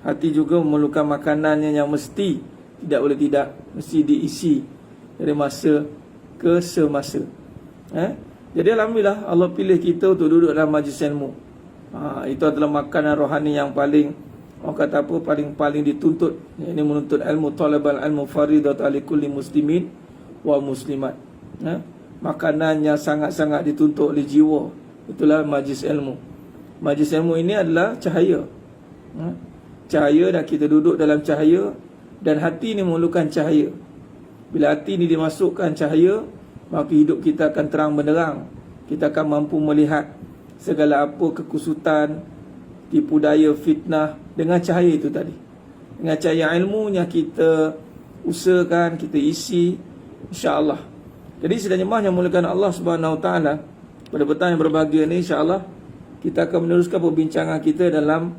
Hati juga memerlukan makanannya yang mesti, tidak boleh tidak, mesti diisi dari masa ke semasa. Jadi alhamdulillah Allah pilih kita untuk duduk dalam majlis ilmu. Itu adalah makanan rohani yang paling, orang kata apa, paling dituntut. Ini menuntut ilmu, talabal ilmu faridat ala kulli muslimin wa muslimat. Makanan yang sangat-sangat dituntut oleh jiwa, itulah majlis ilmu. Majlis ilmu ini adalah cahaya. Cahaya, dan kita duduk dalam cahaya, dan hati ini memerlukan cahaya. Bila hati ini dimasukkan cahaya, maka hidup kita akan terang benderang. Kita akan mampu melihat segala apa kekusutan, tipu daya, fitnah dengan cahaya itu tadi. Dengan cahaya ilmu yang kita usahakan, kita isi, insya-Allah. Jadi sidang jemaah yang mulakan Allah Subhanahu Wa Taala, pada petang yang berbahagia ini insya-Allah kita akan meneruskan perbincangan kita dalam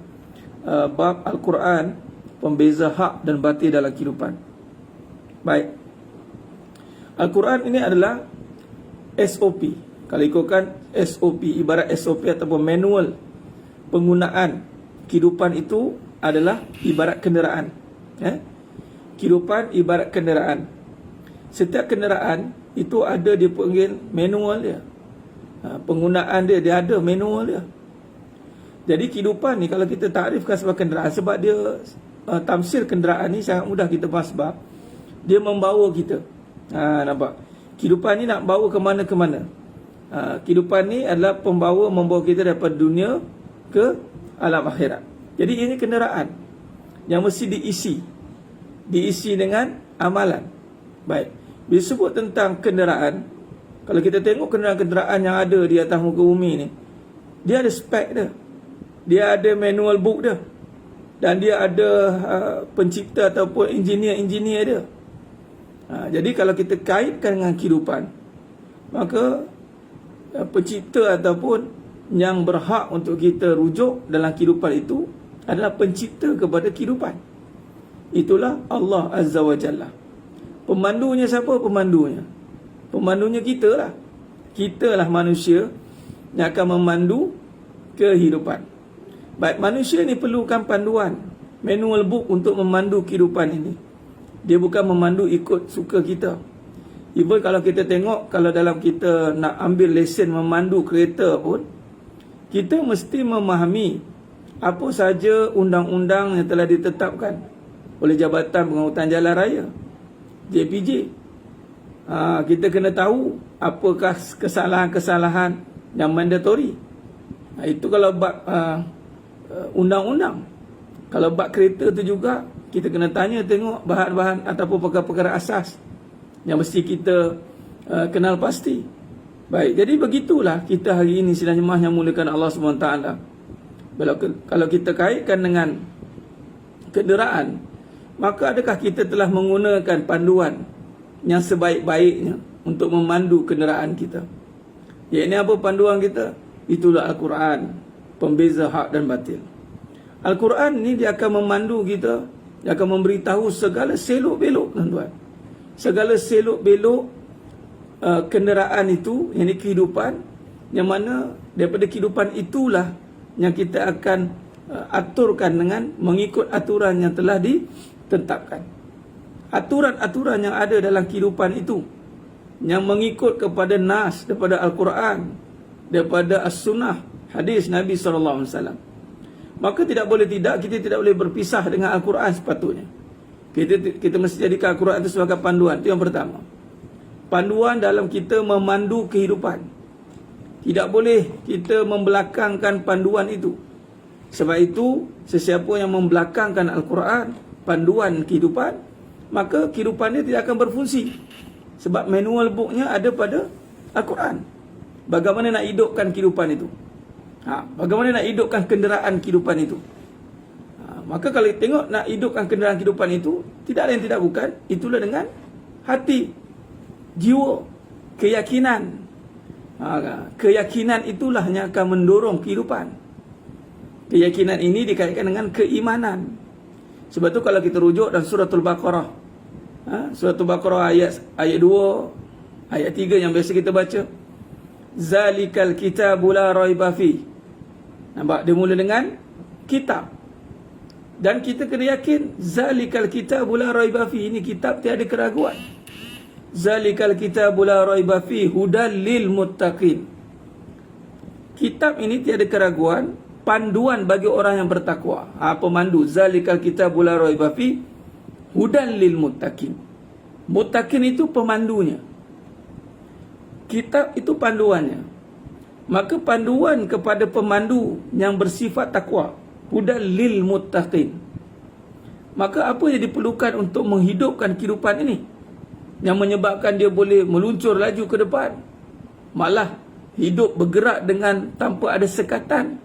bab Al-Quran, pembeza hak dan batil dalam kehidupan. Baik. Al-Quran ini adalah SOP. Kalau ikutkan SOP, ibarat SOP ataupun manual penggunaan kehidupan, itu adalah ibarat kenderaan. Kehidupan ibarat kenderaan. Setiap kenderaan itu ada dia panggil manual dia. Penggunaan dia ada manual dia. Jadi kehidupan ni kalau kita takrifkan sebagai kenderaan, sebab dia tamsil kenderaan ni sangat mudah kita faham, sebab dia membawa kita. Nampak? Kehidupan ni nak bawa ke mana-ke mana. Kehidupan ni adalah membawa kita daripada dunia ke alam akhirat. Jadi ini kenderaan yang mesti diisi dengan amalan. Baik. Bila sebut tentang kenderaan, kalau kita tengok kenderaan-kenderaan yang ada di atas muka bumi ni, dia ada spek dia. Dia ada manual book dia. Dan dia ada pencipta ataupun engineer dia. Jadi kalau kita kaitkan dengan kehidupan, maka pencipta ataupun yang berhak untuk kita rujuk dalam kehidupan itu adalah pencipta kepada kehidupan. Itulah Allah Azza wa Jalla. Pemandunya siapa? Pemandunya kita lah. Kita lah manusia yang akan memandu kehidupan. Baik, manusia ni perlukan panduan, manual book untuk memandu kehidupan ini. Dia bukan memandu ikut suka kita. Even kalau kita tengok, kalau dalam kita nak ambil lesen memandu kereta pun, kita mesti memahami apa saja undang-undang yang telah ditetapkan oleh Jabatan Pengurutan Jalan Raya, JPJ. Kita kena tahu apakah kesalahan-kesalahan yang mandatory. Itu kalau bab undang-undang. Kalau bab kereta tu juga, kita kena tengok bahan-bahan ataupun perkara-perkara asas yang mesti kita kenal pasti. Baik, jadi begitulah kita hari ini sidang jemaah yang muliakan Allah SWT. Kalau kita kaitkan dengan kenderaan, maka adakah kita telah menggunakan panduan yang sebaik-baiknya untuk memandu kenderaan kita? Iaitu apa panduan kita? Itulah Al-Quran, pembeza hak dan batil. Al-Quran ni dia akan memandu kita, dia akan memberitahu segala selok-belok, tuan-tuan. Segala selok-belok kenderaan itu, yang ini kehidupan, yang mana daripada kehidupan itulah yang kita akan aturkan dengan mengikut aturan yang telah ditetapkan. Aturan-aturan yang ada dalam kehidupan itu, yang mengikut kepada nas daripada Al-Quran, daripada As-Sunnah, hadis Nabi SAW. Maka tidak boleh tidak, kita tidak boleh berpisah dengan Al-Quran sepatutnya. Kita mesti jadikan Al-Quran itu sebagai panduan. Itu yang pertama. Panduan dalam kita memandu kehidupan. Tidak boleh kita membelakangkan panduan itu. Sebab itu, sesiapa yang membelakangkan Al-Quran, panduan kehidupan, maka kehidupannya tidak akan berfungsi. Sebab manual booknya ada pada Al-Quran. Bagaimana nak hidupkan kehidupan itu? Bagaimana nak hidupkan kenderaan kehidupan itu? Maka kalau tengok nak hidupkan kenderaan kehidupan itu, tidak lain tidak bukan, itulah dengan hati, jiwa, keyakinan. Keyakinan itulah yang akan mendorong kehidupan. Keyakinan ini dikaitkan dengan keimanan. Sebab tu kalau kita rujuk dalam suratul Baqarah, suratul Baqarah ayat 2, ayat 3 yang biasa kita baca, zalikal kitabu la raiba fi. Nampak? Dia mula dengan kitab. Dan kita kena yakin, zalikal kitabul la raiba fi, ini kitab tiada keraguan. Zalikal kitabul la raiba fi hudal lil muttaqin. Kitab ini tiada keraguan, panduan bagi orang yang bertakwa. Pemandu, zalikal kitabul la raiba fi hudal lil muttaqin. Muttaqin itu pemandunya. Kitab itu panduannya. Maka panduan kepada pemandu yang bersifat takwa, hudal lil muttaqin. Maka apa yang diperlukan untuk menghidupkan kehidupan ini, yang menyebabkan dia boleh meluncur laju ke depan, malah hidup bergerak dengan tanpa ada sekatan?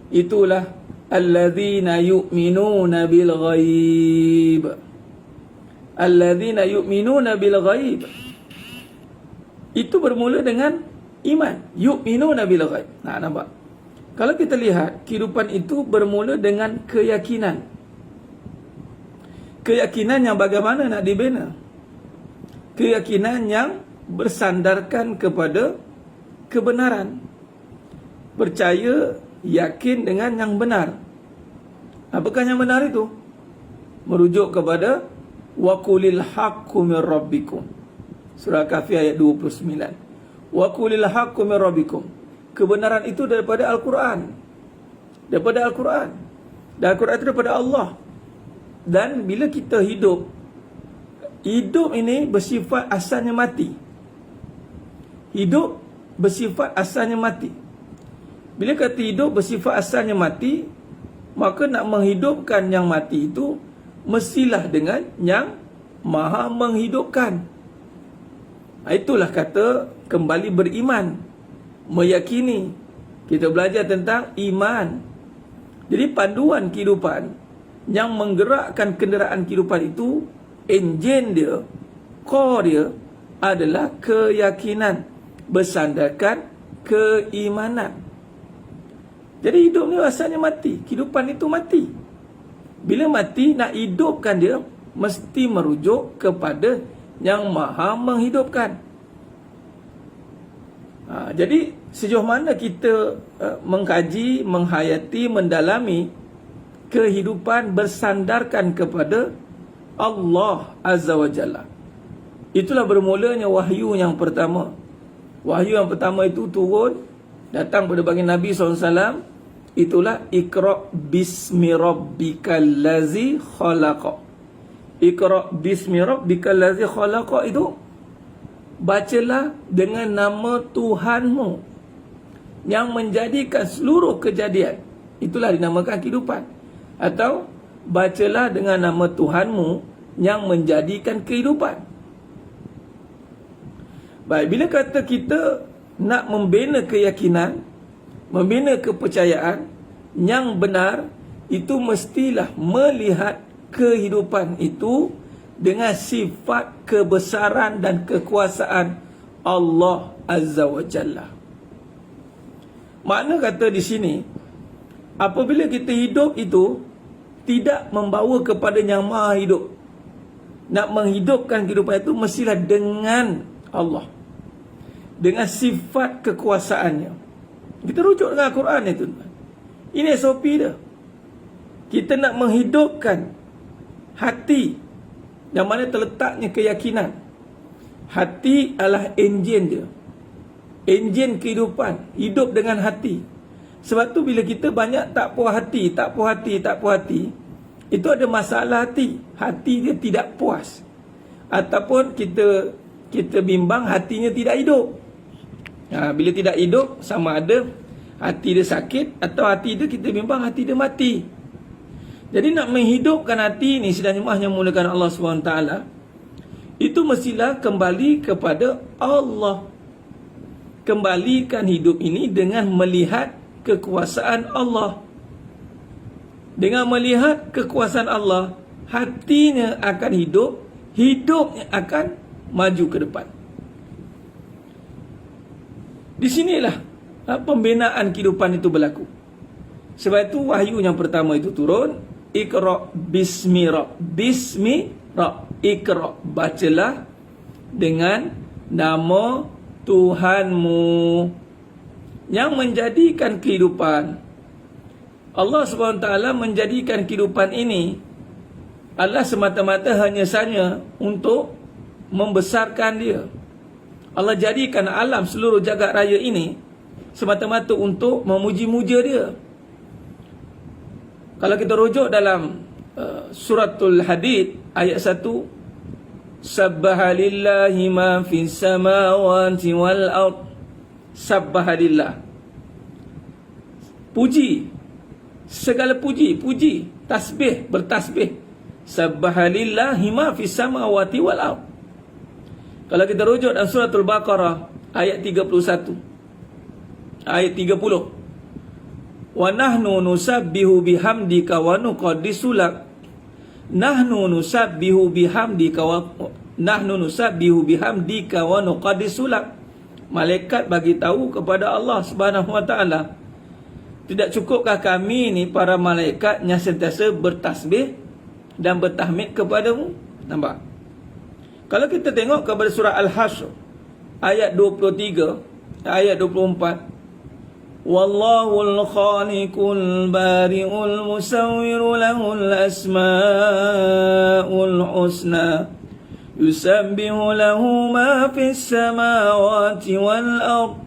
Itulah alladzina yu'minuna bil ghaib. Alladzina yu'minuna bil ghaib. Itu bermula dengan iman. Yu'minuna bil ghaib. Nampak? Kalau kita lihat, kehidupan itu bermula dengan keyakinan. Keyakinan yang bagaimana nak dibina? Keyakinan yang bersandarkan kepada kebenaran. Percaya, yakin dengan yang benar. Apakah yang benar itu? Merujuk kepada waqulil haqqu mir rabbikum. Surah Kahfi ayat 29. Waqulil haqqu mir rabbikum. Kebenaran itu daripada Al-Quran. Daripada Al-Quran. Dan Al-Quran itu daripada Allah. Dan bila kita hidup, hidup ini bersifat asalnya mati. Hidup bersifat asalnya mati. Bila kata hidup bersifat asalnya mati, maka nak menghidupkan yang mati itu mestilah dengan yang maha menghidupkan. Itulah kata kembali beriman, meyakini. Kita belajar tentang iman. Jadi panduan kehidupan yang menggerakkan kenderaan kehidupan itu, enjin dia, core dia adalah keyakinan bersandarkan keimanan. Jadi hidup ni asalnya mati. Kehidupan itu mati. Bila mati, nak hidupkan dia mesti merujuk kepada yang maha menghidupkan. Jadi sejauh mana kita mengkaji, menghayati, mendalami kehidupan bersandarkan kepada Allah Azza wa Jalla, itulah bermulanya wahyu yang pertama. Wahyu yang pertama itu turun, datang pada baginda Nabi SAW. Itulah Iqra' bismi rabbikal ladzi khalaq. Iqra' bismi rabbikal ladzi khalaq itu, bacalah dengan nama Tuhanmu yang menjadikan seluruh kejadian. Itulah dinamakan kehidupan. Atau bacalah dengan nama Tuhanmu yang menjadikan kehidupan. Baik, bila kata kita nak membina keyakinan, membina kepercayaan yang benar, itu mestilah melihat kehidupan itu dengan sifat kebesaran dan kekuasaan Allah Azza wa Jalla. Makna kata di sini, apabila kita hidup itu tidak membawa kepada yang maha hidup. Nak menghidupkan kehidupan itu mestilah dengan Allah, dengan sifat kekuasaannya. Kita rujuk dengan Al-Quran itu. Ini SOP dia. Kita nak menghidupkan hati yang mana terletaknya keyakinan. Hati adalah enjin dia, enjin kehidupan. Hidup dengan hati. Sebab tu bila kita banyak tak puas hati, itu ada masalah hati. Hati dia tidak puas. Ataupun kita bimbang hatinya tidak hidup. Bila tidak hidup, sama ada hati dia sakit atau hati dia, kita bimbang hati dia mati. Jadi nak menghidupkan hati ni, sedang jemaah yang mulakan Allah SWT, itu mestilah kembali kepada Allah. Kembalikan hidup ini dengan melihat kekuasaan Allah. Dengan melihat kekuasaan Allah, hatinya akan hidup, hidupnya akan maju ke depan. Di sinilah pembinaan kehidupan itu berlaku. Sebab itu wahyu yang pertama itu turun, Iqra' bismi Rabb. Iqra', bacalah dengan nama Tuhanmu yang menjadikan kehidupan. Allah SWT menjadikan kehidupan ini adalah semata-mata hanya saja untuk membesarkan dia. Allah jadikan alam seluruh jagat raya ini semata-mata untuk memuji-muja dia. Kalau kita rujuk dalam suratul Hadid ayat 1, Sabbaha lillahi ma fis samawati wal ard. Sabbaha lillah, puji, segala puji, tasbih, bertasbih. Sabbaha lillahi ma fis samawati wal ard. Kalau kita rujuk dalam suratul Baqarah ayat 31, ayat 30, wa nahnu nusabbihu bihamdika wa nuqaddisu lak. Nahnu nusabbihu bihamdika wa nuqaddisu lak. Malaikat bagi tahu kepada Allah Subhanahu wa taala, tidak cukupkah kami ni para malaikat yang sentiasa bertasbih dan bertahmid kepadamu? Nampak? Kalau kita tengok kepada surah Al-Hashr ayat 23, ayat 24, Wallahul khaliqul bari'ul musawwiru lahul asma'ul husna yusabbihu lahu ma fis samawati wal ard.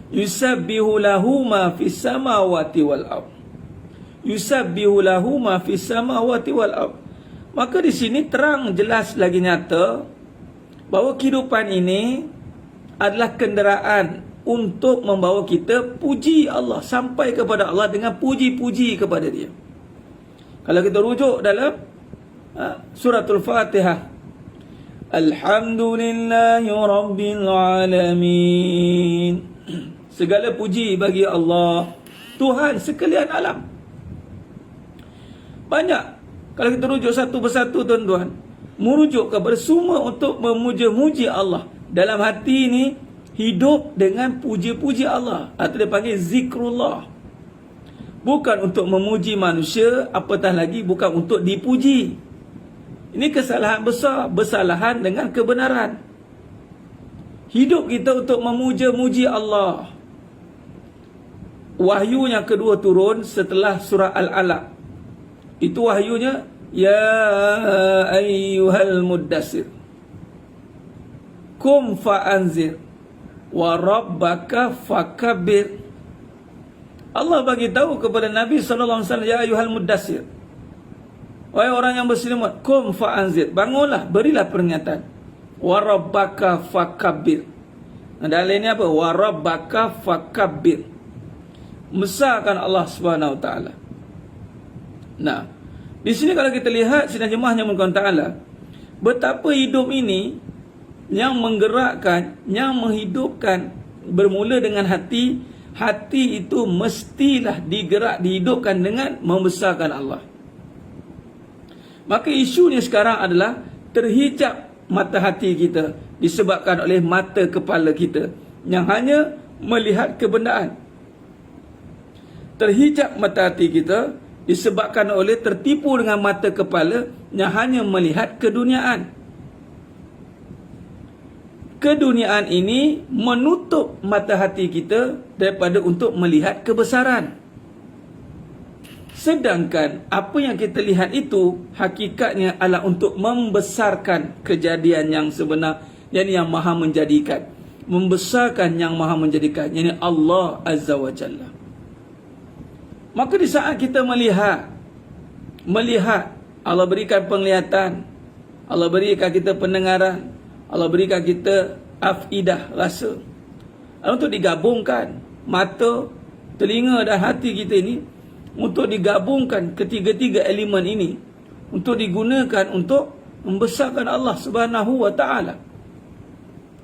Yusabbihu lahu ma fis samawati wal ard. Yusabbihu lahu ma fis samawati wal ard. Maka di sini terang jelas lagi nyata bahawa kehidupan ini adalah kenderaan untuk membawa kita puji Allah, sampai kepada Allah dengan puji-puji kepada dia. Kalau kita rujuk dalam suratul Fatihah, Alhamdulillahi Rabbil Alamin. Segala puji bagi Allah, Tuhan sekalian alam. Banyak. Kalau kita rujuk satu persatu, tuan-tuan, merujuk kepada semua untuk memuja-muji Allah. Dalam hati ini hidup dengan puji-puji Allah, atau dia panggil zikrullah. Bukan untuk memuji manusia, apatah lagi bukan untuk dipuji. Ini kesalahan besar, bersalahan dengan kebenaran. Hidup kita untuk memuja-muji Allah. Wahyu yang kedua turun setelah surah Al-Alaq. Itu wahyunya, Ya ayyuhal muddassir, Kum fa'anzir, Wa rabbaka fakabbir. Allah bagi tahu kepada Nabi SAW, Ya ayyuhal muddassir, wahai orang yang berselimut, Kum fa'anzir, bangunlah, berilah peringatan. Wa rabbaka fakabbir. Dalam ini apa? Wa rabbaka fakabbir. Besarkan Allah Subhanahu wa taala. Nah, di sini kalau kita lihat sidang jemaah yang mengatakan taala, betapa hidup ini yang menggerakkan, yang menghidupkan, bermula dengan hati. Hati itu mestilah dihidupkan dengan membesarkan Allah. Maka isunya sekarang adalah terhijab mata hati kita disebabkan oleh mata kepala kita yang hanya melihat kebendaan. Terhijab mata hati kita disebabkan oleh tertipu dengan mata kepala yang hanya melihat keduniaan. Keduniaan ini menutup mata hati kita daripada untuk melihat kebesaran. Sedangkan apa yang kita lihat itu hakikatnya adalah untuk membesarkan kejadian yang sebenar, yakni yang maha menjadikan. Membesarkan yang maha menjadikan, yakni Allah Azza wa Jalla. Maka di saat kita melihat, Allah berikan penglihatan, Allah berikan kita pendengaran, Allah berikan kita afidah, rasa. Untuk digabungkan mata, telinga dan hati kita ini, untuk digabungkan ketiga-tiga elemen ini, untuk digunakan untuk membesarkan Allah Subhanahu wa taala.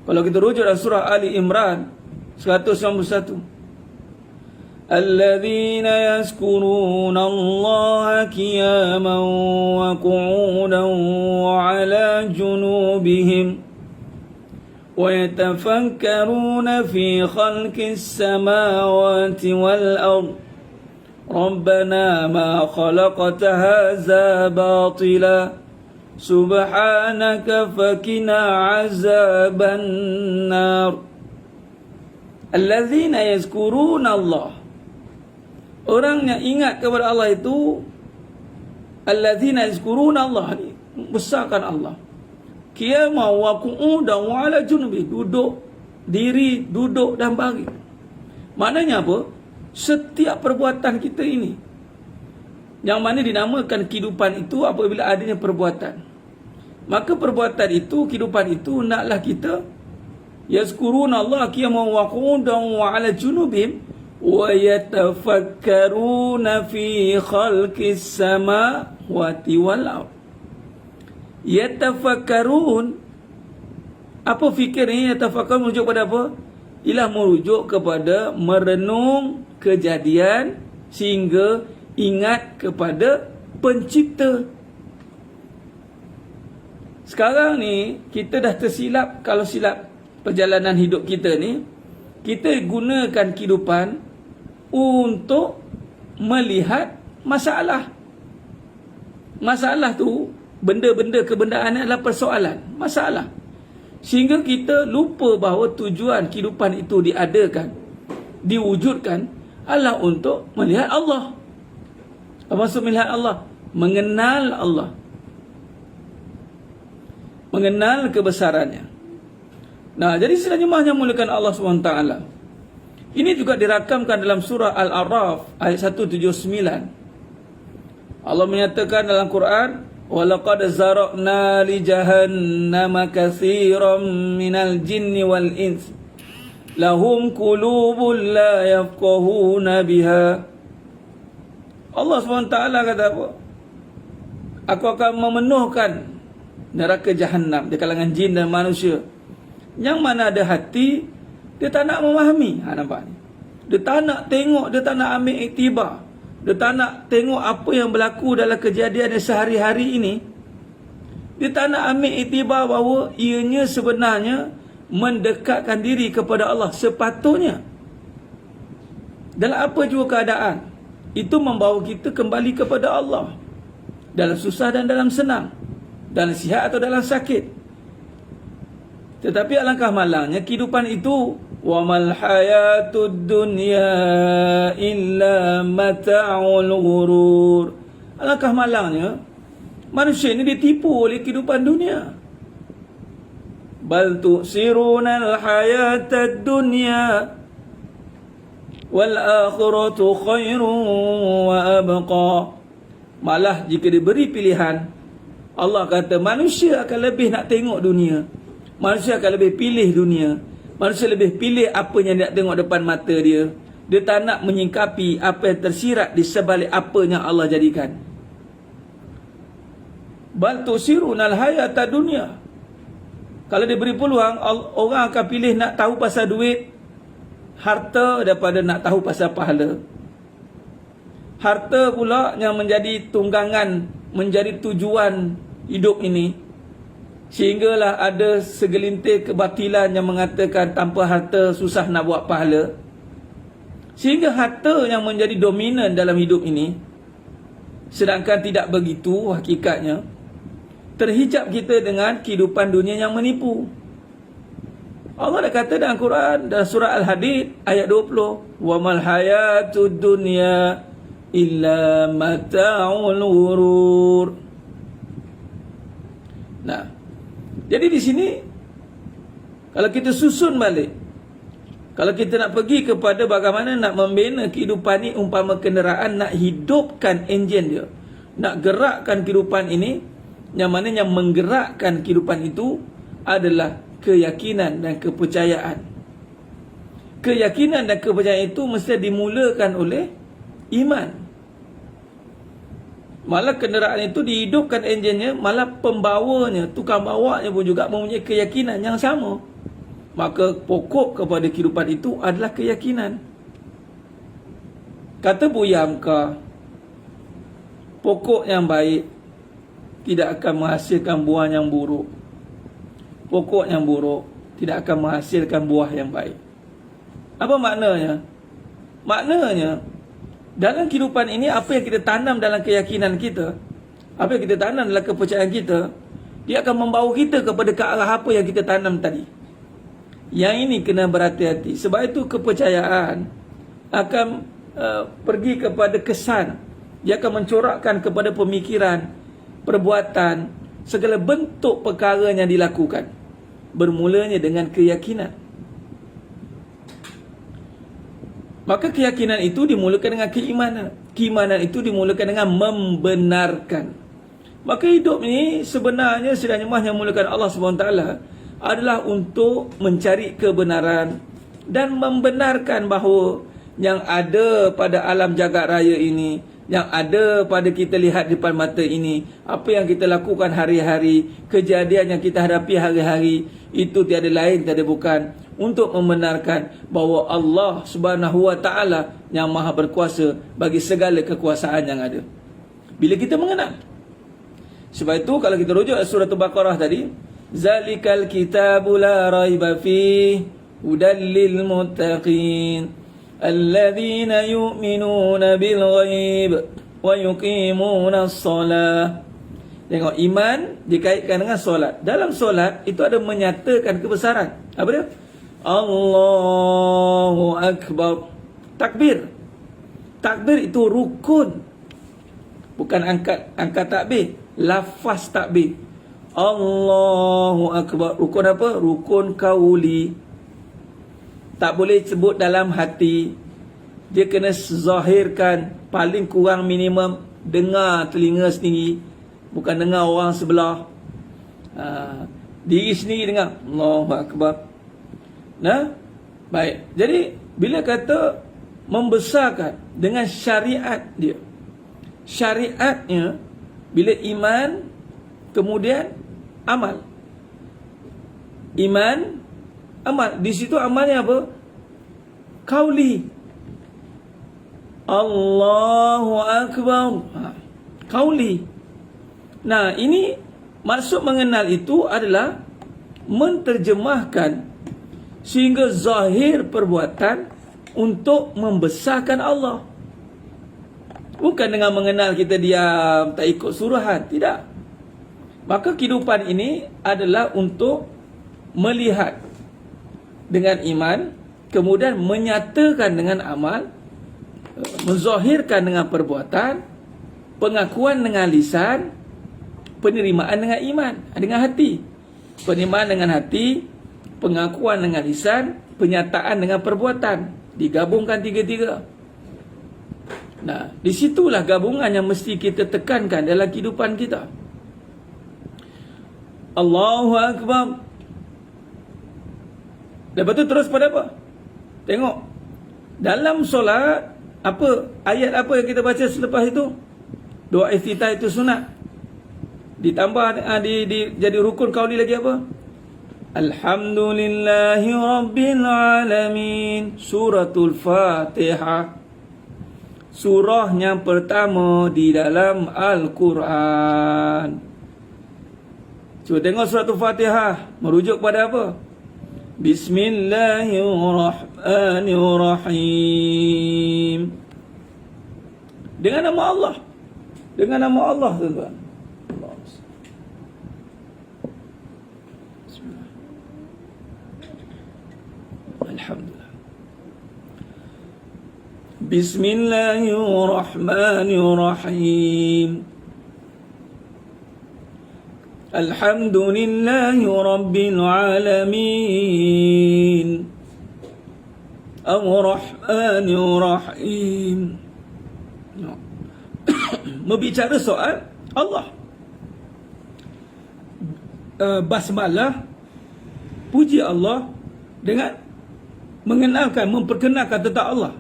Kalau kita rujuk dalam surah Ali Imran 191, الذين يذكرون الله قياما وقعودا وعلى جنوبهم ويتفكرون في خلق السماوات والأرض ربنا ما خلقت هذا باطلا سبحانك فقنا عذاب النار الذين يذكرون الله. Orang yang ingat kepada Allah itu allazina yazkuruna Allah, besarkan Allah. Qiyamah wa qu'udan wa ala junubi, duduk, diri, duduk dan baring. Maknanya apa? Setiap perbuatan kita ini, yang mana dinamakan kehidupan itu apabila adanya perbuatan. Maka perbuatan itu, kehidupan itu, naklah kita yazkuruna Allah qiyamah wa qu'udan wa ala junubihim wa yatafakkaruna fi khalqis samawati wal ardh. Yatafakkarun, apa fikir ni? Yatafakkarun merujuk pada apa? Ialah merujuk kepada merenung kejadian sehingga ingat kepada pencipta. Sekarang ni kita dah tersilap. Kalau silap perjalanan hidup kita ni, kita gunakan kehidupan untuk melihat masalah. Masalah tu, benda-benda kebendaan adalah persoalan, masalah. Sehingga kita lupa bahawa tujuan kehidupan itu diadakan, diwujudkan adalah untuk melihat Allah. Apa maksud melihat Allah? Mengenal Allah, mengenal kebesarannya. Nah, jadi selanjutnya mulakan Allah SWT. Ini juga dirakamkan dalam surah Al-A'raf ayat 179. Allah menyatakan dalam Quran, وَلَقَدْ زَرَعْنَا لِجَهَنَّمَ كَثِيرًا مِنَ الْجِنِّ وَالْإِنسِ لَهُمْ قُلُوبٌ لَا يَفْقَهُونَ بِهَا. Allah SWT kata apa? Aku akan memenuhkan neraka Jahannam di kalangan jin dan manusia, yang mana ada hati, dia tak nak memahami. Nampak ni? Dia tak nak tengok, dia tak nak ambil iktibar. Dia tak nak tengok apa yang berlaku dalam kejadian sehari-hari ini. Dia tak nak ambil iktibar bahawa ianya sebenarnya mendekatkan diri kepada Allah sepatutnya. Dalam apa juga keadaan, itu membawa kita kembali kepada Allah, dalam susah dan dalam senang, dalam sihat atau dalam sakit. Tetapi alangkah malangnya kehidupan itu, wa mal hayatud dunya illa mata'ul ghurur. Alangkah malangnya manusia ini ditipu oleh kehidupan dunia. Bal tu'sirunal hayatad dunya wal akhiratu khairun wa abqa. Malah jika diberi pilihan, Allah kata manusia akan lebih nak tengok dunia. Manusia akan lebih pilih dunia. Manusia lebih pilih apa yang dia nak tengok depan mata dia. Dia tak nak menyingkapi apa yang tersirat di sebalik apa yang Allah jadikan. Bal tusirunal hayata dunia. Kalau diberi peluang, orang akan pilih nak tahu pasal duit, harta, daripada nak tahu pasal pahala. Harta pula yang menjadi tunggangan, menjadi tujuan hidup ini. Sehinggalah ada segelintir kebatilan yang mengatakan tanpa harta susah nak buat pahala. Sehingga harta yang menjadi dominan dalam hidup ini. Sedangkan tidak begitu hakikatnya. Terhijab kita dengan kehidupan dunia yang menipu. Allah dah kata dalam Quran, dalam surah Al-Hadid ayat 20, wa mal hayatud dunya illa mata'ul ghurur. Nah, jadi di sini kalau kita susun balik, kalau kita nak pergi kepada bagaimana nak membina kehidupan ni, umpama kenderaan nak hidupkan enjin dia, nak gerakkan kehidupan ini, yang mana yang menggerakkan kehidupan itu adalah keyakinan dan kepercayaan. Keyakinan dan kepercayaan itu mesti dimulakan oleh iman. Malah kenderaan itu dihidupkan enjinnya, malah pembawanya, tukang bawanya pun juga mempunyai keyakinan yang sama. Maka pokok kepada kehidupan itu adalah keyakinan. Kata Buya Hamka, pokok yang baik tidak akan menghasilkan buah yang buruk. Pokok yang buruk tidak akan menghasilkan buah yang baik. Apa maknanya? Maknanya, dalam kehidupan ini, apa yang kita tanam dalam keyakinan kita, apa yang kita tanam dalam kepercayaan kita, dia akan membawa kita kepada ke arah apa yang kita tanam tadi. Yang ini kena berhati-hati. Sebab itu kepercayaan akan pergi kepada kesan. Dia akan mencorakkan kepada pemikiran, perbuatan, segala bentuk perkara yang dilakukan. Bermulanya dengan keyakinan. Maka keyakinan itu dimulakan dengan keimanan. Keimanan itu dimulakan dengan membenarkan. Maka hidup ni sebenarnya sedang yang mulakan Allah SWT adalah untuk mencari kebenaran dan membenarkan bahawa yang ada pada alam jagat raya ini, yang ada pada kita lihat depan mata ini, apa yang kita lakukan hari-hari, kejadian yang kita hadapi hari-hari, itu tiada lain, tiada bukan untuk membenarkan bahawa Allah Subhanahu Wa Taala yang Maha Berkuasa bagi segala kekuasaan yang ada. Bila kita mengenal, sebab itu kalau kita rujuk surah Al-Baqarah tadi, zalikal kitabu la raiba fihi hudal lil muttaqin alladzina yu'minuna bil ghaib wa yuqimuna as-salah. Tengok, iman dikaitkan dengan solat. Dalam solat itu ada menyatakan kebesaran. Apa dia? Allahu Akbar. Takbir. Takbir itu rukun. Bukan angkat takbir. Lafaz takbir. Allahu Akbar. Rukun apa? Rukun kauli. Tak boleh sebut dalam hati. Dia kena zahirkan. Paling kurang minimum dengar telinga sendiri, bukan dengar orang sebelah. Diri sendiri dengar Allahu Akbar. Nah, baik. Jadi bila kata membesarkan dengan syariat dia, syariatnya bila iman kemudian amal. Iman, amal. Di situ amalnya apa? Kauli. Allahu Akbar. Kauli. Nah, ini maksud mengenal itu adalah menterjemahkan sehingga zahir perbuatan untuk membesarkan Allah. Bukan dengan mengenal kita diam, tak ikut suruhan. Tidak. Maka kehidupan ini adalah untuk melihat dengan iman, kemudian menyatakan dengan amal, menzahirkan dengan perbuatan, pengakuan dengan lisan, penerimaan dengan iman, dengan hati. Penerimaan dengan hati, pengakuan dengan lisan, penyataan dengan perbuatan. Digabungkan tiga-tiga. Nah, disitulah gabungan yang mesti kita tekankan dalam kehidupan kita. Allahu Akbar. Lepas tu terus pada apa? Tengok. Dalam solat, apa ayat apa yang kita baca selepas itu? Doa iftitah itu sunat. Ditambah jadi rukun kauli lagi apa? Alhamdulillahi Rabbil Alamin. Suratul Fatihah. Surah yang pertama di dalam Al-Quran. Cuba tengok suratul Fatihah. Merujuk pada apa? Bismillahirrahmanirrahim. Dengan nama Allah. Dengan nama Allah, tuan-tuan. Alhamdulillah. Bismillahirrahmanirrahim. Alhamdulillahi Rabbil Alamin. Ar-Rahmanir-Rahim. Berbicara soal Allah. Basmalah, puji Allah dengan mengenalkan, memperkenalkan tentang Allah.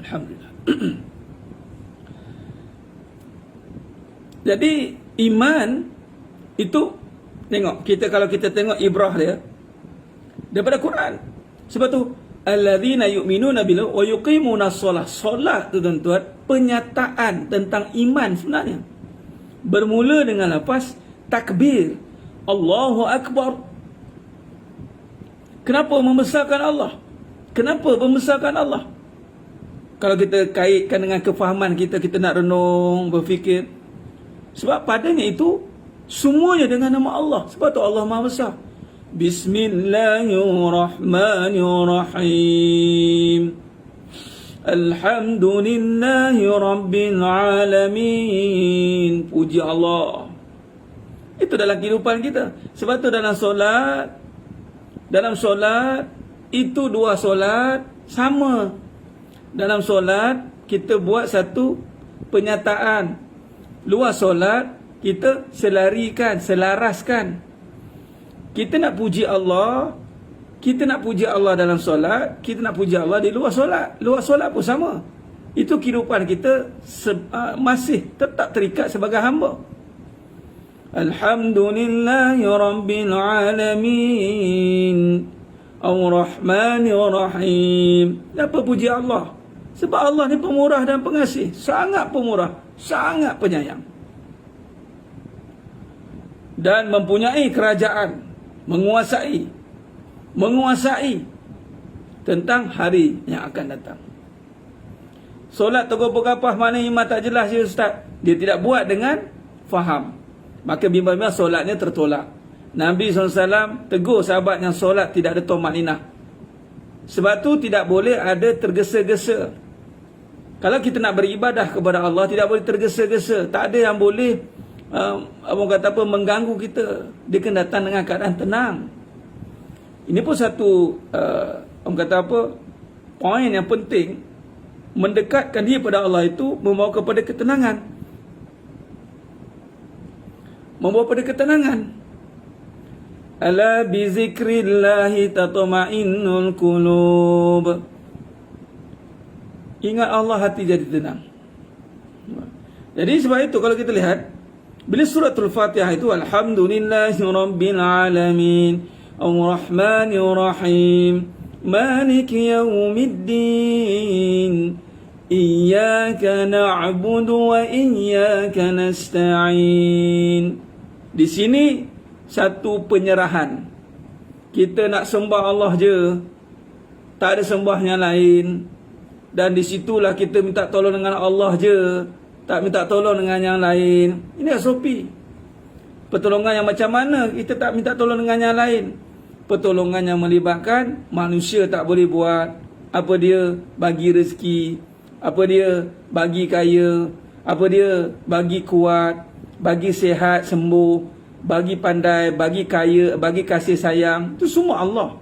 Alhamdulillah. Jadi iman itu, tengok, kalau kita tengok ibrah dia daripada Quran. Sebab tu alladzina yu'minuna billahi wa yuqimuna shalah. Solat tu, tuan-tuan, penyataan tentang iman sebenarnya. Bermula dengan lafaz takbir. Allahu Akbar. Kenapa membesarkan Allah? Kenapa membesarkan Allah? Kalau kita kaitkan dengan kefahaman kita, kita nak renung, berfikir. Sebab padanya itu semuanya dengan nama Allah. Sebab tu Allah Maha Besar. Bismillahirrahmanirrahim. Alhamdulillahi Rabbil Alamin. Puji Allah. Itu dalam kehidupan kita. Sebab tu dalam solat itu dua solat sama. Dalam solat kita buat satu penyataan. Luar solat kita selaraskan. Kita nak puji Allah, dalam solat, kita nak puji Allah di luar solat. Luar solat pun sama. Itu kehidupan kita masih tetap terikat sebagai hamba. Alhamdulillahi Rabbil Alamin. Ar-Rahmanir-Rahim. Kenapa puji Allah? Sebab Allah ni pemurah dan pengasih. Sangat pemurah, sangat penyayang. Dan mempunyai kerajaan. Menguasai tentang hari yang akan datang. Solat tokoh berkapah mana iman tak jelas je Ustaz. Dia tidak buat dengan faham. Maka bimbang-bimbang solatnya tertolak. Nabi SAW tegur sahabat yang solat tidak ada tumaninah. Sebab tu tidak boleh ada tergesa-gesa. Kalau kita nak beribadah kepada Allah, tidak boleh tergesa-gesa. Tak ada yang boleh mengganggu kita. Dia kena datang dengan keadaan tenang. Ini pun satu poin yang penting. Mendekatkan dia pada Allah itu membawa kepada ketenangan. Ala bi zikrillahi tatma'innul qulub. Ingat Allah, hati jadi tenang. Jadi sebab itu kalau kita lihat bila suratul Fatihah itu alhamdulillahi rabbil alamin arrahmanir rahim maliki yaumiddin iyyaka na'budu wa iyyaka nasta'in. Di sini satu penyerahan. Kita nak sembah Allah je, tak ada sembah yang lain. Dan di situlah kita minta tolong dengan Allah je, tak minta tolong dengan yang lain. Ini SOP. Pertolongan yang macam mana kita tak minta tolong dengan yang lain? Pertolongan yang melibatkan manusia tak boleh buat. Apa dia? Bagi rezeki. Apa dia? Bagi kaya. Apa dia? Bagi kuat. Bagi sihat, sembuh. Bagi pandai, bagi kaya, bagi kasih sayang. Itu semua Allah.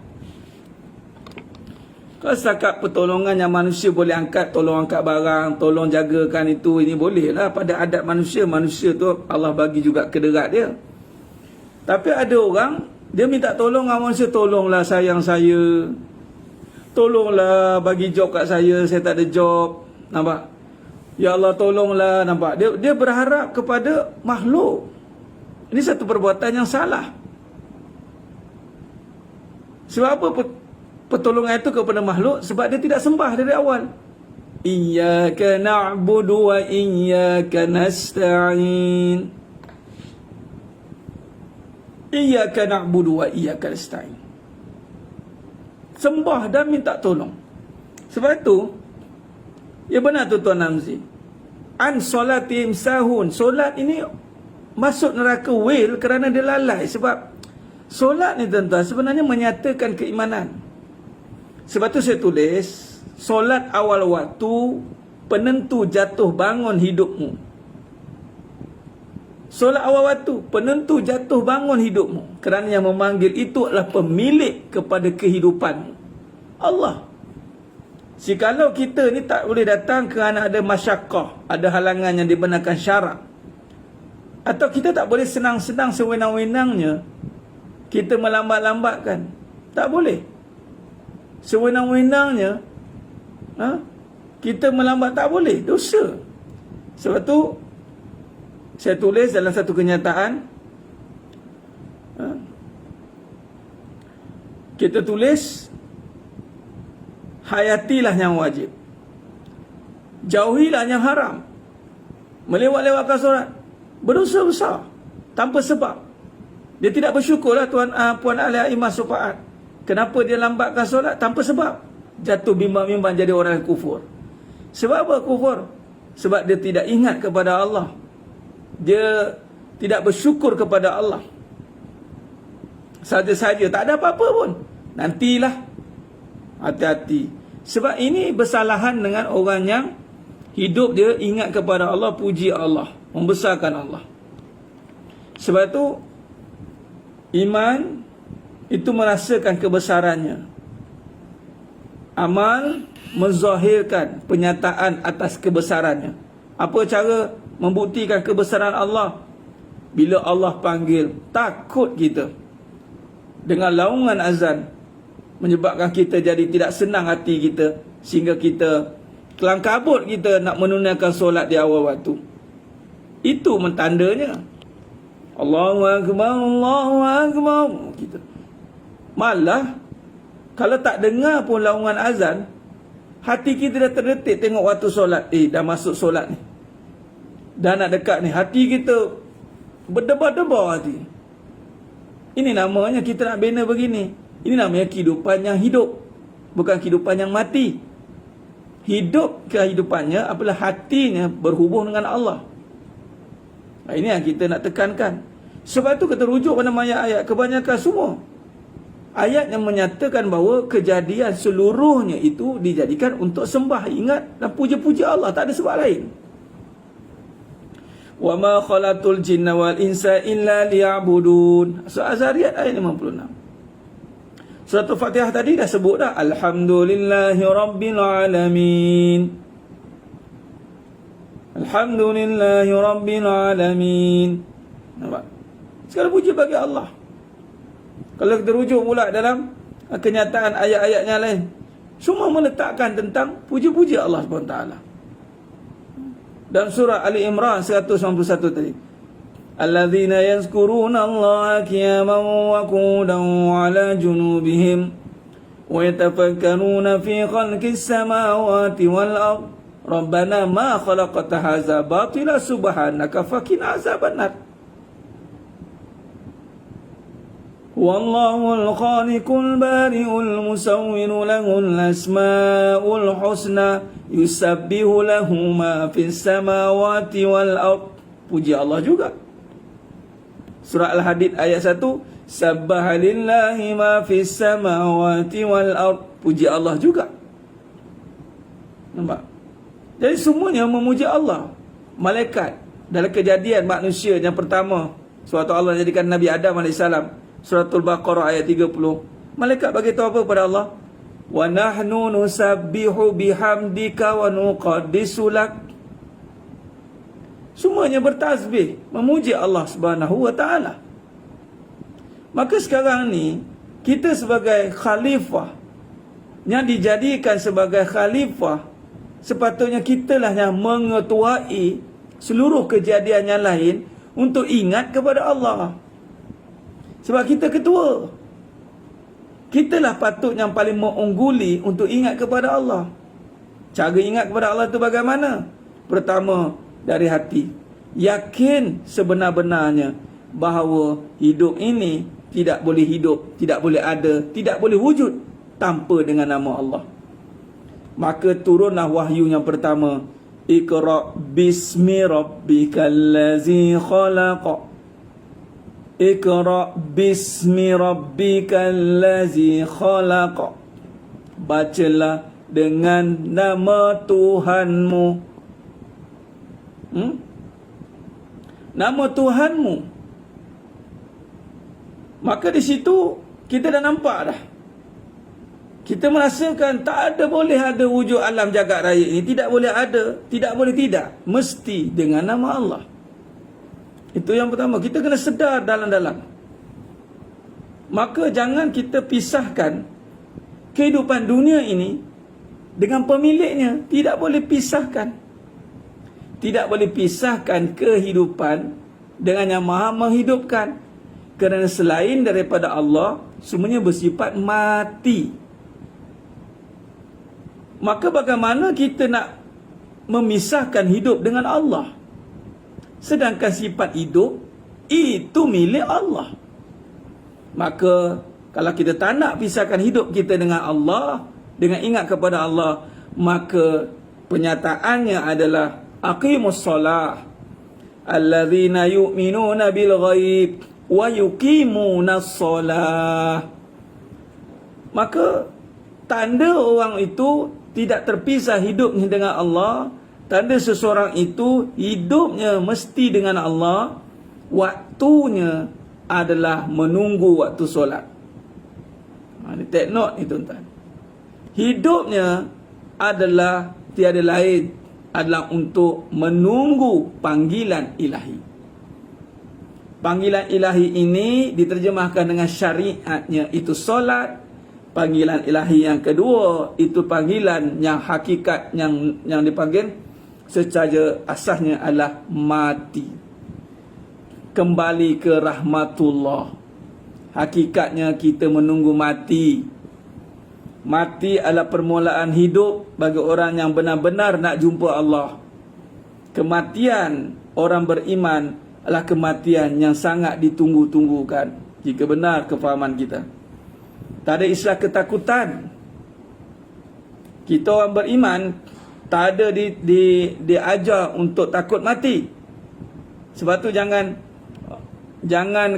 Kalau setakat pertolongan yang manusia boleh angkat, tolong angkat barang, tolong jagakan itu, ini boleh lah. Pada adat manusia, manusia tu Allah bagi juga kederat dia. Tapi ada orang, dia minta tolong dengan manusia, tolonglah sayang saya, tolonglah bagi job kat saya tak ada job. Nampak? Ya Allah tolonglah. Nampak? Dia berharap kepada makhluk. Ini satu perbuatan yang salah. Sebab apa pertolongan itu kepada makhluk? Sebab dia tidak sembah dari awal. Iyyaka na'budu wa iyyaka nasta'in. Iyyaka na'budu wa iyyaka nasta'in. Sembah dan minta tolong. Sebab itu, ya benar tu Tuan Namzi. An solatihim sahun. Solat ini masuk neraka wil kerana dia lalai. Sebab solat ni tuan-tuan sebenarnya menyatakan keimanan. Sebab tu saya tulis, solat awal waktu penentu jatuh bangun hidupmu. Solat awal waktu penentu jatuh bangun hidupmu. Kerana yang memanggil itu adalah pemilik kepada kehidupanmu, Allah. Jikalau kita ni tak boleh datang kerana ada masyakkah, ada halangan yang dibenarkan syarak, atau kita tak boleh senang-senang sewenang-wenangnya kita melambat-lambatkan. Tak boleh. Sewenang-wenangnya kita melambat, tak boleh. Dosa. Sebab tu saya tulis dalam satu kenyataan, kita tulis hayatilah yang wajib, jauhilah yang haram. Melewat-lewatkan solat berdosa besar tanpa sebab. Dia tidak bersyukurlah puan ahli imam sufaat. Kenapa dia lambatkan solat tanpa sebab? Jatuh bimbang-bimbang jadi orang yang kufur. Sebab apa kufur? Sebab dia tidak ingat kepada Allah. Dia tidak bersyukur kepada Allah. saja-saja, tak ada apa-apa pun. Nantilah. Hati-hati. Sebab ini bersalahan dengan orang yang hidup dia ingat kepada Allah, puji Allah, membesarkan Allah. Sebab itu iman itu merasakan kebesarannya. Amal menzahirkan penyataan atas kebesarannya. Apa cara membuktikan kebesaran Allah? Bila Allah panggil, takut kita. Dengan laungan azan menyebabkan kita jadi tidak senang hati kita, sehingga kita kelang kabut kita nak menunaikan solat di awal waktu. Itu mentandanya. Allahu Akbar, Allahu Akbar. Kita malah kalau tak dengar pun laungan azan, hati kita dah terdetik tengok waktu solat. Dah masuk solat ni, dah nak dekat ni. Hati kita berdebar-debar hati. Ini namanya kita nak bina begini. Ini namanya kehidupan yang hidup, bukan kehidupan yang mati. Hidup kehidupannya apabila hatinya berhubung dengan Allah. Ini yang kita nak tekankan. Sebab itu kita rujuk pada ayat kebanyakan semua ayat yang menyatakan bahawa kejadian seluruhnya itu dijadikan untuk sembah, ingat dan puja-puja Allah, tak ada sebab lain. Wa ma khalaqtul jinna wal insa illa liya'budun. Surah Az-Zariyat ayat 56. Surah Al-Fatihah tadi dah sebut dah, alhamdulillahi rabbil alamin. Alhamdulillahi rabbil alamin. Nampak? Segala puji bagi Allah. Kalau kita rujuk pula dalam kenyataan ayat-ayatnya lain, semua meletakkan tentang puja-puja Allah SWT. Dan surah Ali Imran 191 tadi, alladzina yazkuruna Allah qiyaman wa qu'udan wa 'ala junubihim wa yatafakkaruna fi khalqis samawati wal ard rabbana ma khalaqta hadza batila subhanaka faqina azabannar. Wallahul khaliqul bari'ul musawwiru lahul asma'ul husna yusabbihu lahu ma fis samawati wal ard. Puji Allah juga. Surah Al-Hadid ayat 1, sabbaha lillahi ma fis samawati wal ard. Puji Allah juga. Nampak? Jadi semuanya memuji Allah. Malaikat dalam kejadian manusia yang pertama, suatu Allah jadikan Nabi Adam AS, Suratul Baqarah ayat 30. Malaikat bagi tahu apa pada Allah? Wa nahnu nusabbihu bihamdika wa nuqaddisu lak. Semuanya bertasbih, memuji Allah Subhanahu wa taala. Maka sekarang ni kita sebagai khalifah yang dijadikan sebagai khalifah, sepatutnya kitalah yang mengetuai seluruh kejadian yang lain untuk ingat kepada Allah. Sebab kita ketua. Kitalah patut yang paling mengungguli untuk ingat kepada Allah. Cara ingat kepada Allah itu bagaimana? Pertama, dari hati. Yakin sebenar-benarnya bahawa hidup ini tidak boleh hidup, tidak boleh ada, tidak boleh wujud tanpa dengan nama Allah. Maka turunlah wahyu yang pertama. Iqra' bismi rabbikal ladzi khalaq. Iqra' bismi rabbikal ladzi khalaq. Bacalah dengan nama Tuhanmu. Nama Tuhanmu. Maka di situ kita dah nampak dah. Kita merasakan tak ada boleh ada wujud alam jagat raya ini. Tidak boleh ada, tidak boleh tidak. Mesti dengan nama Allah. Itu yang pertama. Kita kena sedar dalam-dalam. Maka jangan kita pisahkan kehidupan dunia ini dengan pemiliknya. Tidak boleh pisahkan. Tidak boleh pisahkan kehidupan dengan yang maha menghidupkan. Kerana selain daripada Allah, semuanya bersifat mati. Maka bagaimana kita nak memisahkan hidup dengan Allah? Sedangkan sifat hidup itu milik Allah. Maka kalau kita tak nak pisahkan hidup kita dengan Allah, dengan ingat kepada Allah, maka penyataannya adalah aqimus solah alladzina yu'minuna bil ghaib wa yuqimunas shalah. Maka tanda orang itu tidak terpisah hidupnya dengan Allah, tanda seseorang itu hidupnya mesti dengan Allah, waktunya adalah menunggu waktu solat. Take note ni tuan-tuan. Hidupnya adalah tiada lain, adalah untuk menunggu panggilan ilahi. Panggilan ilahi ini diterjemahkan dengan syariatnya itu solat. Panggilan ilahi yang kedua itu panggilan yang hakikat yang dipanggil secara asasnya adalah mati. Kembali ke rahmatullah. Hakikatnya kita menunggu mati. Mati adalah permulaan hidup bagi orang yang benar-benar nak jumpa Allah. Kematian orang beriman adalah kematian yang sangat ditunggu-tunggukan, jika benar kefahaman kita. Tak ada istilah ketakutan. Kita orang beriman tak ada diajar untuk takut mati. Sebab tu jangan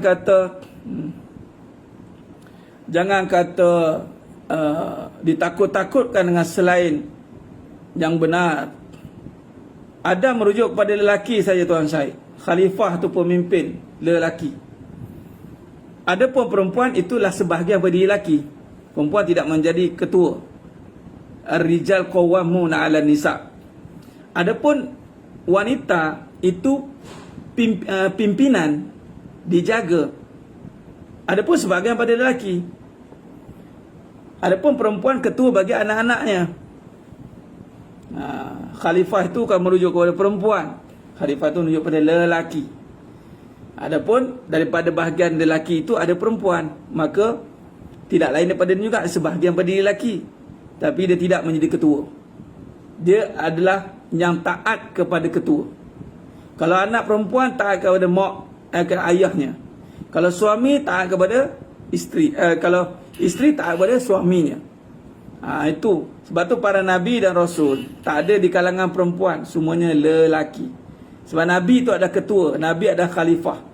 kata ditakut-takutkan dengan selain yang benar. Ada merujuk kepada lelaki saja Tuan Syed. Khalifah tu pemimpin lelaki. Adapun perempuan itulah sebahagian bagi lelaki. Perempuan tidak menjadi ketua. Ar-rijal qawwamuna 'alan nisa. Adapun wanita itu pimpinan, dijaga. Adapun sebahagian pada lelaki. Adapun perempuan ketua bagi anak-anaknya. Khalifah itu kan merujuk kepada perempuan. Khalifah itu merujuk pada lelaki. Adapun daripada bahagian lelaki itu ada perempuan, maka tidak lain daripada juga sebahagian pada lelaki, tapi dia tidak menjadi ketua. Dia adalah yang taat kepada ketua. Kalau anak perempuan taat kepada ayahnya. Kalau suami taat kepada isteri. Kalau isteri taat kepada suaminya. Itu sebab tu para nabi dan rasul tak ada di kalangan perempuan, semuanya lelaki. Sebab nabi itu adalah ketua, nabi adalah khalifah.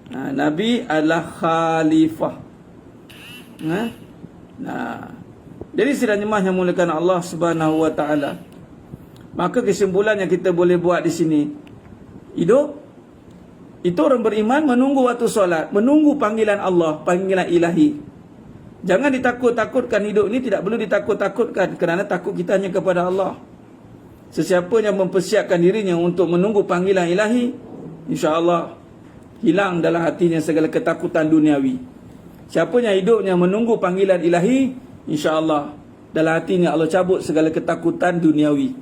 Nabi adalah khalifah. Jadi sidang jemaah yang mulakan Allah Subhanahu wa taala. Maka kesimpulan yang kita boleh buat di sini, hidup itu orang beriman menunggu waktu solat, menunggu panggilan Allah, panggilan ilahi. Jangan ditakut-takutkan. Hidup ini tidak perlu ditakut-takutkan, kerana takut kita hanya kepada Allah. Sesiapa yang mempersiapkan dirinya untuk menunggu panggilan ilahi, insya-Allah hilang dalam hatinya segala ketakutan duniawi. Siapa yang hidupnya menunggu panggilan ilahi, insya-Allah dalam hatinya Allah cabut segala ketakutan duniawi.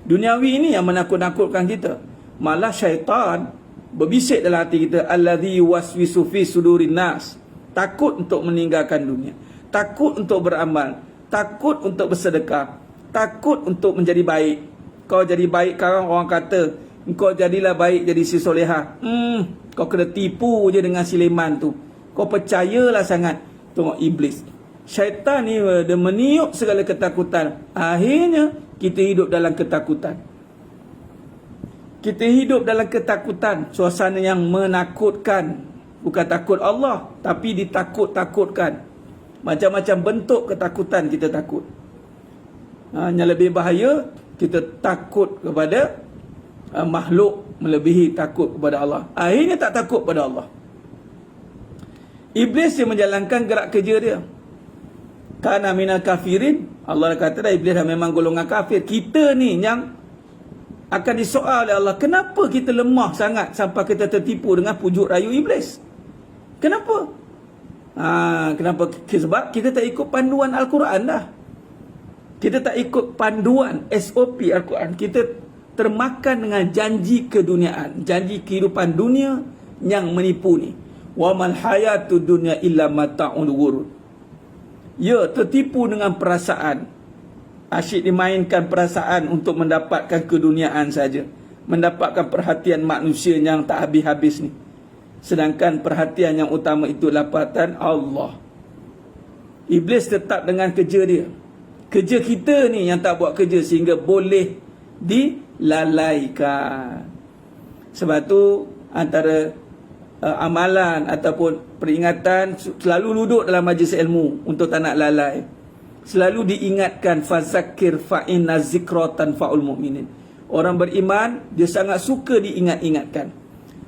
Duniawi ini yang menakut-nakutkan kita. Malah syaitan berbisik dalam hati kita, allazi waswisu fi sudurin nas. Takut untuk meninggalkan dunia, takut untuk beramal, takut untuk bersedekah, takut untuk menjadi baik. Kau jadi baik sekarang, orang kata engkau jadilah baik, jadi si solehah. Kau kena tipu je dengan Sileman tu. Kau percayalah sangat. Tengok iblis, syaitan ni dia meniup segala ketakutan. Akhirnya kita hidup dalam ketakutan. Kita hidup dalam ketakutan, suasana yang menakutkan. Bukan takut Allah, tapi ditakut-takutkan. Macam-macam bentuk ketakutan kita takut. Yang lebih bahaya, kita takut kepada makhluk melebihi takut kepada Allah. Akhirnya tak takut kepada Allah. Iblis yang menjalankan gerak kerja dia. Kana minal kafirin. Allah kata dah, iblis dah memang golongan kafir. Kita ni yang akan disoal oleh Allah, kenapa kita lemah sangat sampai kita tertipu dengan pujuk rayu iblis? Kenapa? Kenapa? Sebab kita tak ikut panduan Al-Quran dah. Kita tak ikut panduan SOP Al-Quran. Kita termakan dengan janji keduniaan, janji kehidupan dunia yang menipu ni. Wa mal hayatud dunya illa mata'ul ghurur. Ya, tertipu dengan perasaan. Asyik dimainkan perasaan untuk mendapatkan keduniaan saja, mendapatkan perhatian manusia yang tak habis-habis ni. Sedangkan perhatian yang utama itu lapatan Allah. Iblis tetap dengan kerja dia. Kerja kita ni yang tak buat kerja sehingga boleh dilalaikan. Sebab tu antara amalan ataupun peringatan, selalu duduk dalam majlis ilmu untuk tak nak lalai. Selalu diingatkan, fazakir fa inna zikra tanfa'ul mu'minin. Orang beriman dia sangat suka diingat-ingatkan.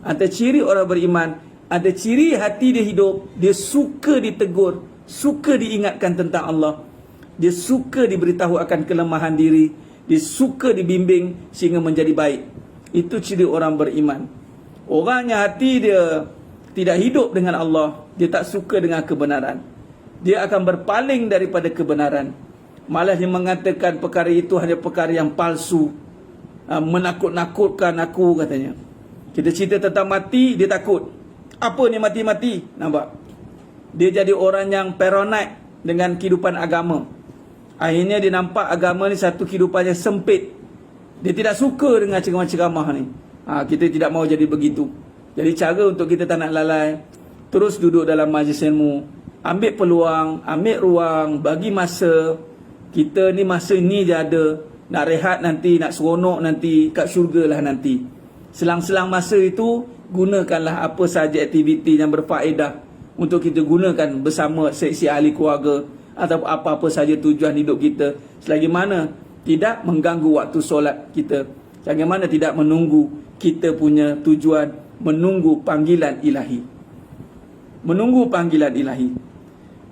Antara ciri orang beriman, ada ciri hati dia hidup, dia suka ditegur, suka diingatkan tentang Allah. Dia suka diberitahu akan kelemahan diri, dia suka dibimbing sehingga menjadi baik. Itu ciri orang beriman. Orang yang hati dia tidak hidup dengan Allah, dia tak suka dengan kebenaran, dia akan berpaling daripada kebenaran. Malah dia mengatakan perkara itu hanya perkara yang palsu, menakut-nakutkan aku, katanya. Kita cerita tentang mati, dia takut. Apa ni mati-mati? Nampak? Dia jadi orang yang paranoid dengan kehidupan agama. Akhirnya dia nampak agama ni satu kehidupan yang sempit. Dia tidak suka dengan ceramah-ceramah ni. Kita tidak mahu jadi begitu. Jadi cara untuk kita tak nak lalai, terus duduk dalam majlis ilmu, ambil peluang, ambil ruang, bagi masa. Kita ni masa ni je ada. Nak rehat nanti, nak seronok nanti, kat syurga lah nanti. Selang-selang masa itu, gunakanlah apa sahaja aktiviti yang berfaedah untuk kita gunakan bersama seksi ahli keluarga atau apa-apa sahaja tujuan hidup kita, selagi mana tidak mengganggu waktu solat kita, selagi mana tidak menunggu kita punya tujuan, menunggu panggilan ilahi. Menunggu panggilan ilahi.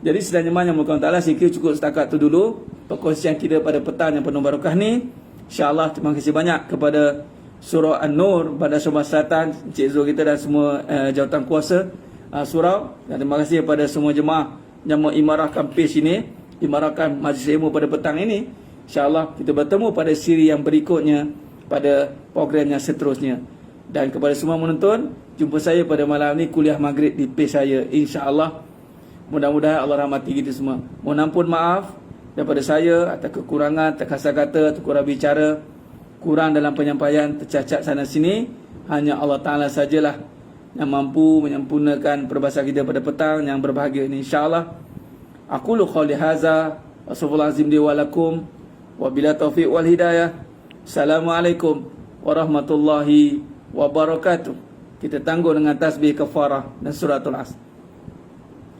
Jadi sedangnya yang Mulia Ta'ala, saya kira cukup setakat tu dulu perkongsian kita pada petang yang penuh barakah ni. InsyaAllah terima kasih banyak kepada Surau An-Nur, Bandar Sumber Selatan, Encik Zul kita dan semua jawatan kuasa surau. Dan terima kasih kepada semua jemaah yang mengimarahkan page ini, imarahkan majlis ilmu pada petang ini. InsyaAllah kita bertemu pada siri yang berikutnya, pada program yang seterusnya. Dan kepada semua menonton, jumpa saya pada malam ni kuliah maghrib di page saya, insyaAllah. Mudah-mudahan Allah rahmati kita semua. Mohon ampun maaf daripada saya atas kekurangan, terkasar kata, terkurang bicara, kurang dalam penyampaian, tercacat sana sini. Hanya Allah Ta'ala sajalah yang mampu menyempurnakan perbahasan kita pada petang yang berbahagia ini, insyaAllah. Aqulu qawli hadza wa sallallahu azim li wa lakum wa bila taufiq wal hidayah. Assalamualaikum warahmatullahi wabarakatuh. Kita tangguh dengan tasbih kafarah dan suratul Asr.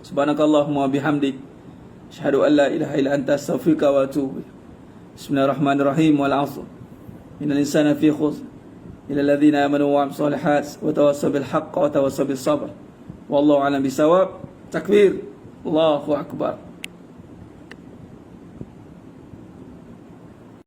Subhanakallahumma bihamdik, asyhadu an la ilaha illa anta, astaghfiruka wa atubu ilaik. Bismillahirrahmanirrahim. Wal 'asr. Innal insana fi khusr illa alladhina amanu wa 'amilus solihat wa tawassaw bil haqq wa tawassaw bis sabr. Wallahu a'lam bisawab. Takbir. Allahu akbar.